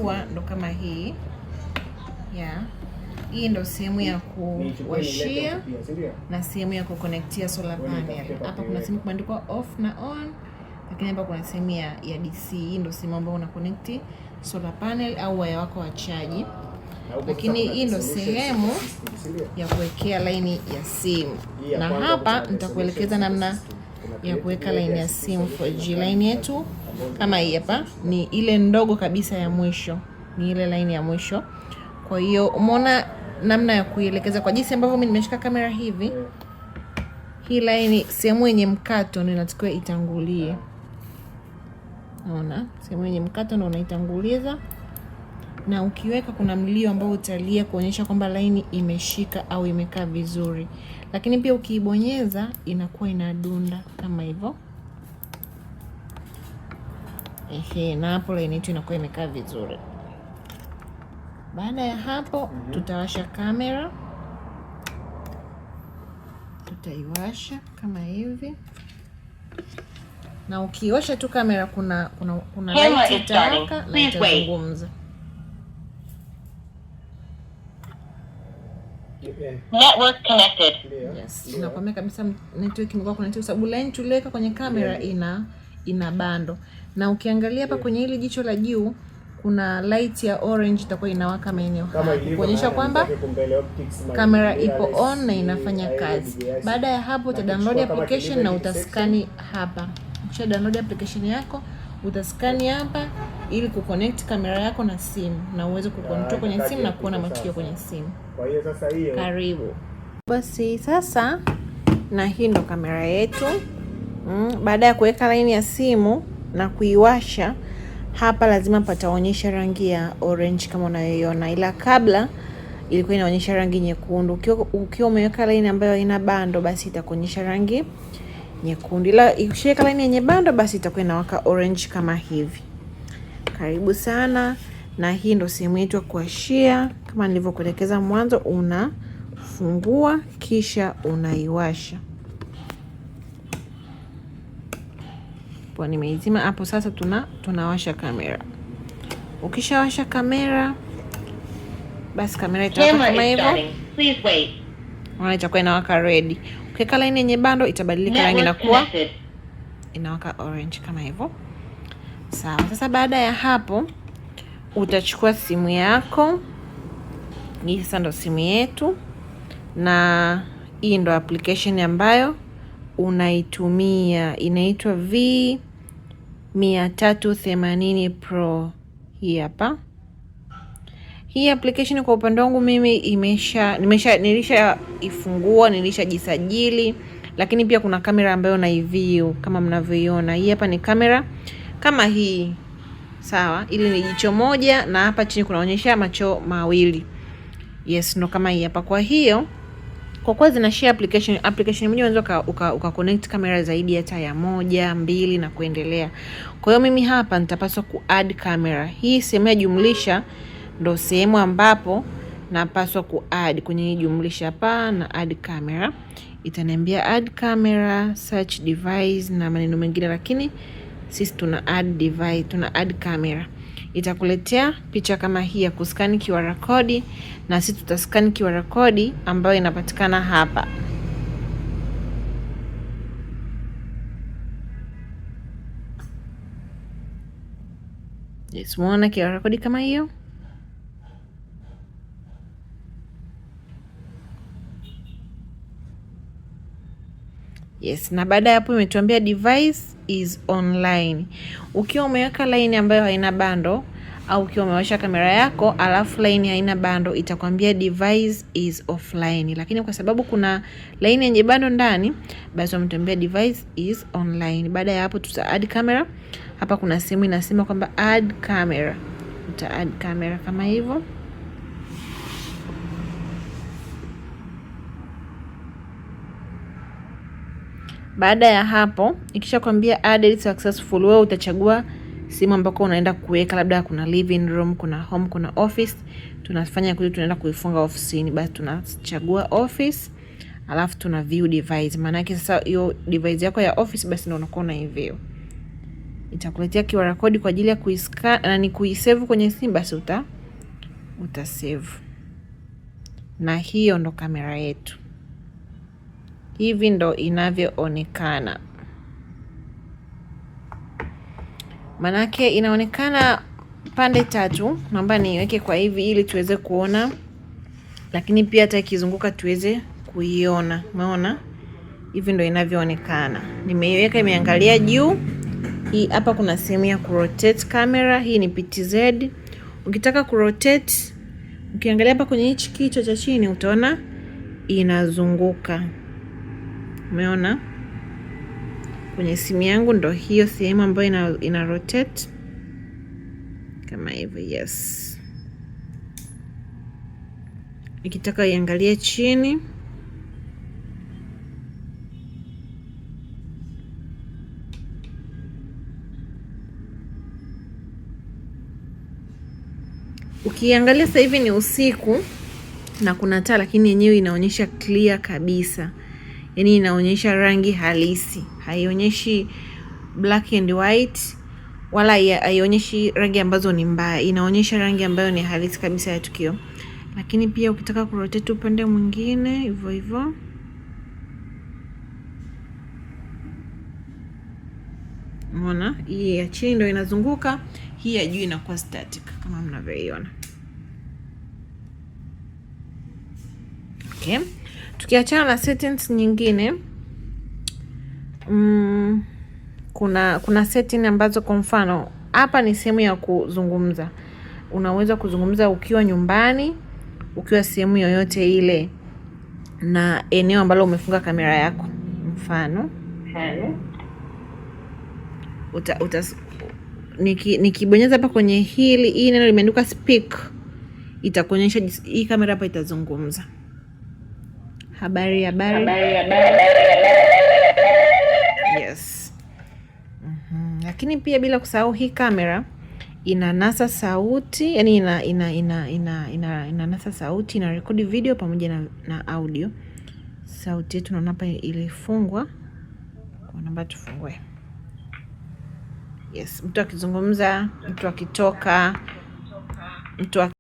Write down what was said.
kufungua ndo kama hii. Hii ndo sehemu ya kuwashia na sehemu ya kuconnectia solar panel. Hapa kuna sehemu kuandikwa off na on, lakini hapa kuna sehemu ya DC. Hii ndo sehemu ambayo una connect solar panel au waya wako wa chaji. Lakini hii ndo sehemu ya kuwekea laini ya simu. Na hapa nitakuelekeza namna ya kuweka laini ya simu 4G. Laini yetu kama hii hapa ni ile ndogo kabisa ya mwisho. Ni ile laini ya mwisho. Kwa hiyo umeona namna ya kuielekeza kwa jinsi ambavyo mimi nimeshika kamera hivi. Hii laini sehemu yenye mkato ndio inatakiwa itangulie. Unaona? Sehemu yenye mkato ndio unaitanguliza. Na ukiweka kuna mlio ambao utalia kuonyesha kwamba laini imeshika au imekaa vizuri. Lakini pia ukiibonyeza inakuwa inadunda kama hivyo. Na hapo laini yetu inakuwa imekaa vizuri. Baada ya hapo tutawasha kamera. Tutaiwasha kama hivi. Na ukiwasha tu kamera kuna light itawaka na itazungumza. Network connected. Yes, inakwambia kabisa network imekuwa connected sababu line tuliweka kwenye kamera ina bando. Na ukiangalia hapa kwenye hili jicho la juu kuna light ya orange itakuwa inawaka maeneo haya kuonyesha kwamba kamera ipo on na inafanya kazi. Baada ya hapo uta download application na utaskani hapa. Ukisha download application yako utaskani hapa ili kuconnect kamera yako na simu na uweze kucontrol kwenye simu na kuona matukio kwenye simu. Kwa hiyo sasa hiyo. Karibu. Basi sasa na hii ndo kamera yetu. Baada ya kuweka line ya simu na kuiwasha, hapa lazima pataonyesha rangi ya orange kama unayoiona, ila kabla ilikuwa inaonyesha rangi nyekundu. Ukiwa umeweka line ambayo ina bando basi itakuonyesha rangi nyekundu, ila ukiweka line yenye bando basi itakuwa inawaka orange kama hivi. Karibu sana. Na hii ndo sehemu yetu ya kuwashia. Kama nilivyokuelekeza mwanzo, unafungua kisha unaiwasha. Kwa nimeizima hapo sasa tunawasha kamera. Ukishawasha kamera basi kamera itawaka kama hivyo. Please wait. Unaona itakuwa inawaka red. Ukiweka line yenye bando itabadilika rangi na kuwa inawaka orange kama hivyo. Sawa. Sasa baada ya hapo utachukua simu yako. Hii sasa ndo simu yetu. Na hii ndo application ambayo unaitumia. Inaitwa V380 Pro. Hii hapa. Hii application kwa upande wangu mimi nilishaifungua, nilishajisajili, lakini pia kuna kamera ambayo naiview kama mnavyoiona. Hii hapa ni kamera kama hii. Sawa, ili ni jicho moja na hapa chini kunaonyesha macho mawili. Yes, ndo kama hii hapa. Kwa hiyo kwa kuwa zina share application moja unaweza uka connect kamera zaidi hata ya 1, 2 na kuendelea. Kwa hiyo mimi hapa nitapaswa ku-add camera. Hii sehemu ya jumlisha ndo sehemu ambapo napaswa ku-add kwenye hii jumlisha hapa na add camera. Itaniambia add camera, search device na maneno mengine, lakini sisi tuna add device, tuna add camera. Itakuletea picha kama hii ya kuskani QR code na sisi tutaskani QR code ambayo inapatikana hapa. Yes, muona QR code kama hiyo? Yes, na baada ya hapo imetuambia device is online. Ukiwa umeweka line ambayo haina bando au ukiwa umewasha kamera yako alafu line haina bando, itakwambia device is offline. Lakini kwa sababu kuna line yenye bando ndani, basi wametuambia device is online. Baada ya hapo tuta add camera. Hapa kuna sehemu inasema kwamba add camera. Uta add camera kama hivyo. Baada ya hapo, ikisha kwambia added successful, wewe utachagua simu ambako unaenda kuweka, labda kuna living room, kuna home, kuna office. Tunafanya kitu tunaenda kuifunga ofisini, basi tunachagua office, alafu tuna view device. Maana yake sasa hiyo device yako ya office basi ndio unakuwa una view. itakuletea QR code kwa ajili ya kuiscan na ni kuisave kwenye simu, basi utasave. Na hiyo ndo kamera yetu. Hivi ndo inavyoonekana. Manake inaonekana pande tatu. Naomba niweke kwa hivi ili tuweze kuona, lakini pia hata ikizunguka tuweze kuiona. Umeona? Hivi ndo inavyoonekana. Nimeiweka imeangalia juu. Hii hapa kuna sehemu ya kurotate camera. Hii ni PTZ. Ukitaka kurotate, ukiangalia hapa kwenye hichi kichwa cha chini utaona inazunguka. Umeona? Kwenye simu yangu ndo hiyo sehemu ambayo ina rotate kama hivyo. Yes. Nikitaka iangalie chini, ukiangalia sasa hivi ni usiku na kuna taa, lakini yenyewe inaonyesha clear kabisa. Yaani inaonyesha rangi halisi. Haionyeshi black and white wala haionyeshi rangi ambazo ni mbaya. Inaonyesha rangi ambayo ni halisi kabisa ya tukio. Lakini pia ukitaka kurotate upande mwingine hivyo hivyo. Unaona? Hii ya chini ndio inazunguka, hii ya juu inakuwa static kama mnavyoiona. Okay. Tukiachana na settings nyingine, kuna setting ambazo, kwa mfano hapa ni sehemu ya kuzungumza. Unaweza kuzungumza ukiwa nyumbani, ukiwa sehemu yoyote ile na eneo ambalo umefunga kamera yako. Mfano nikibonyeza hapa kwenye hii neno limeandikwa speak, itakuonyesha hii kamera hapa itazungumza. Habari. Yes. Lakini pia bila kusahau hii kamera inanasa sauti, yani inanasa sauti, ina rekodi video pamoja na audio. Sauti yetu naona hapa ilifungwa. Kwa namba tufungue. Yes, mtu akizungumza, mtu akitoka, mtu